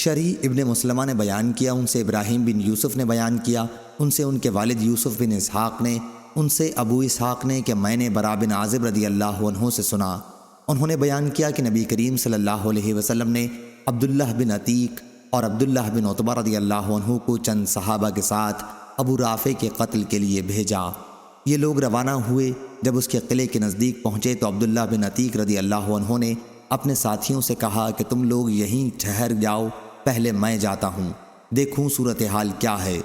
شریح ابن مسلمہ نے بیان کیا، ان سے ابراہیم بن یوسف نے بیان کیا، ان سے ان کے والد یوسف بن اسحاق نے، ان سے ابو اسحاق نے کہ میں نے برا بن عازب رضی اللہ عنہ سے سنا، انہوں نے بیان کیا کہ نبی کریم صلی اللہ علیہ وسلم نے عبداللہ بن عتیق اور عبداللہ بن عتبہ رضی اللہ عنہ کو چند صحابہ کے ساتھ ابو رافع کے قتل کے لیے بھیجا۔ یہ لوگ روانہ ہوئے، جب اس کے قلعے کے نزدیک پہنچے تو عبداللہ بن عتیق رضی اللہ عنہ نے اپنے ساتھیوں سے کہا کہ تم لوگ یہیں ٹھہر جاؤ، پہلے میں جاتا ہوں، دیکھوں صورتحال کیا ہے۔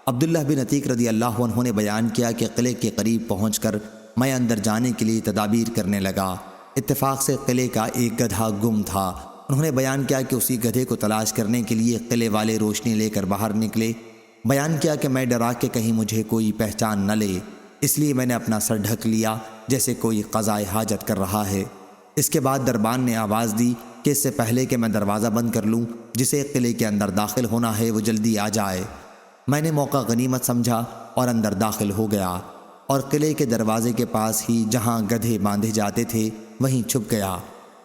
عبداللہ بن عتیق رضی اللہ عنہ نے بیان کیا کہ قلعے کے قریب پہنچ کر میں اندر جانے کے لیے تدابیر کرنے لگا۔ اتفاق سے قلعے کا ایک گدھا گم تھا۔ انہوں نے بیان کیا کہ اسی گدھے کو تلاش کرنے کے لیے قلعے والے روشنی لے کر باہر نکلے۔ بیان کیا کہ میں ڈرا کہ کہیں مجھے کوئی پہچان نہ لے، اس لیے میں نے اپنا سر ڈھک لیا جیسے کوئی قضائے حاجت کر رہا ہے۔ اس کے بعد دربان نے آواز دی کہ اس سے پہلے کہ میں دروازہ بند کر لوں، جسے قلعے کے اندر داخل ہونا ہے وہ جلدی آ جائے۔ میں نے موقع غنیمت سمجھا اور اندر داخل ہو گیا، اور قلعے کے دروازے کے پاس ہی جہاں گدھے باندھے جاتے تھے وہیں چھپ گیا۔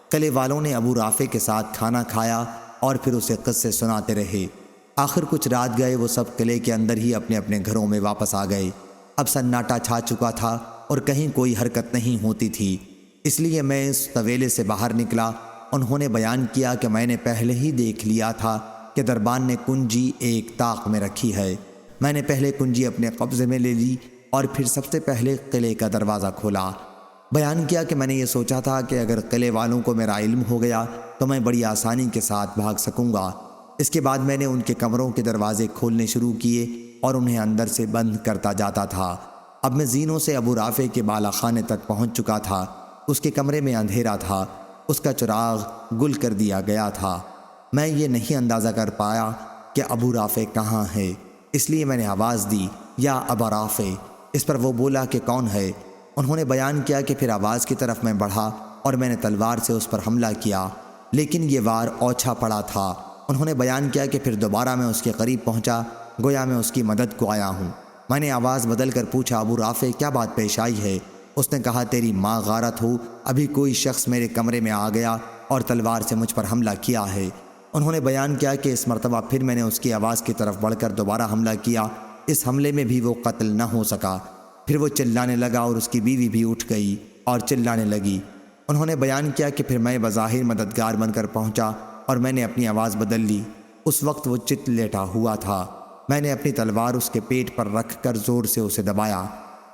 قلعے والوں نے ابو رافع کے ساتھ کھانا کھایا اور پھر اسے قصے سناتے رہے۔ آخر کچھ رات گئے وہ سب قلعے کے اندر ہی اپنے اپنے گھروں میں واپس آ گئے۔ اب سناٹا چھا چکا تھا اور کہیں کوئی حرکت نہیں ہوتی تھی، اس لیے میں اس طویلے سے باہر نکلا۔ انہوں نے بیان کیا کہ میں نے پہلے ہی دیکھ لیا تھا کہ دربان نے کنجی ایک طاق میں رکھی ہے۔ میں نے پہلے کنجی اپنے قبضے میں لے لی اور پھر سب سے پہلے قلعے کا دروازہ کھولا۔ بیان کیا کہ میں نے یہ سوچا تھا کہ اگر قلعے والوں کو میرا علم ہو گیا تو میں بڑی آسانی کے ساتھ بھاگ سکوں گا۔ اس کے بعد میں نے ان کے کمروں کے دروازے کھولنے شروع کیے اور انہیں اندر سے بند کرتا جاتا تھا۔ اب میں زینوں سے ابو رافع کے بالا خانے تک پہنچ چکا تھا۔ اس کے کمرے میں اندھیرا تھا، اس کا چراغ گل کر دیا گیا تھا۔ میں یہ نہیں اندازہ کر پایا کہ ابو رافع کہاں ہے، اس لیے میں نے آواز دی، یا ابا رافع۔ اس پر وہ بولا کہ کون ہے؟ انہوں نے بیان کیا کہ پھر آواز کی طرف میں بڑھا اور میں نے تلوار سے اس پر حملہ کیا، لیکن یہ وار اوچھا پڑا تھا۔ انہوں نے بیان کیا کہ پھر دوبارہ میں اس کے قریب پہنچا، گویا میں اس کی مدد کو آیا ہوں۔ میں نے آواز بدل کر پوچھا، ابو رافع کیا بات پیش آئی ہے؟ اس نے کہا، تیری ماں غارت ہو، ابھی کوئی شخص میرے کمرے میں آ گیا اور تلوار سے مجھ پر حملہ کیا ہے۔ انہوں نے بیان کیا کہ اس مرتبہ پھر میں نے اس کی آواز کی طرف بڑھ کر دوبارہ حملہ کیا، اس حملے میں بھی وہ قتل نہ ہو سکا۔ پھر وہ چلانے لگا اور اس کی بیوی بھی اٹھ گئی اور چلانے لگی۔ انہوں نے بیان کیا کہ پھر میں بظاہر مددگار بن کر پہنچا اور میں نے اپنی آواز بدل لی۔ اس وقت وہ چت لیٹا ہوا تھا۔ میں نے اپنی تلوار اس کے پیٹ پر رکھ کر زور سے اسے دبایا۔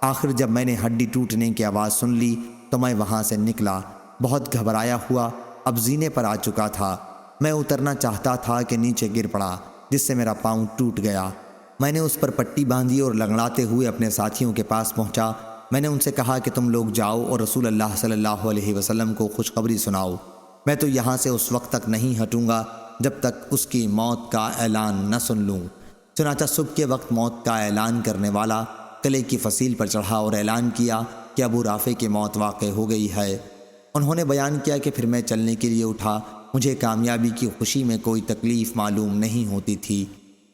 آخر جب میں نے ہڈی ٹوٹنے کی آواز سن لی تو میں وہاں سے نکلا، بہت گھبرایا ہوا، اب زینے پر آ چکا تھا۔ میں اترنا چاہتا تھا کہ نیچے گر پڑا، جس سے میرا پاؤں ٹوٹ گیا۔ میں نے اس پر پٹی باندھی اور لنگڑاتے ہوئے اپنے ساتھیوں کے پاس پہنچا۔ میں نے ان سے کہا کہ تم لوگ جاؤ اور رسول اللہ صلی اللہ علیہ وسلم کو خوشخبری سناؤ۔ میں تو یہاں سے اس وقت تک نہیں ہٹوں گا جب تک اس کی موت کا اعلان نہ سن لوں۔ چنانچہ صبح کے وقت موت کا اعلان کرنے والا قلعے کی فصیل پر چڑھا اور اعلان کیا کہ ابو رافع کی موت واقع ہو گئی ہے۔ انہوں نے بیان کیا کہ پھر میں چلنے کے لیے اٹھا۔ مجھے کامیابی کی خوشی میں کوئی تکلیف معلوم نہیں ہوتی تھی۔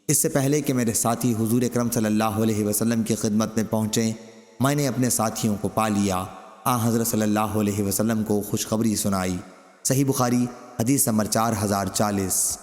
اس سے پہلے کہ میرے ساتھی حضور اکرم صلی اللہ علیہ وسلم کی خدمت میں پہنچیں، میں نے اپنے ساتھیوں کو پا لیا۔ حضرت صلی اللہ علیہ وسلم کو خوشخبری سنائی۔ صحیح بخاری حدیث نمبر 4040۔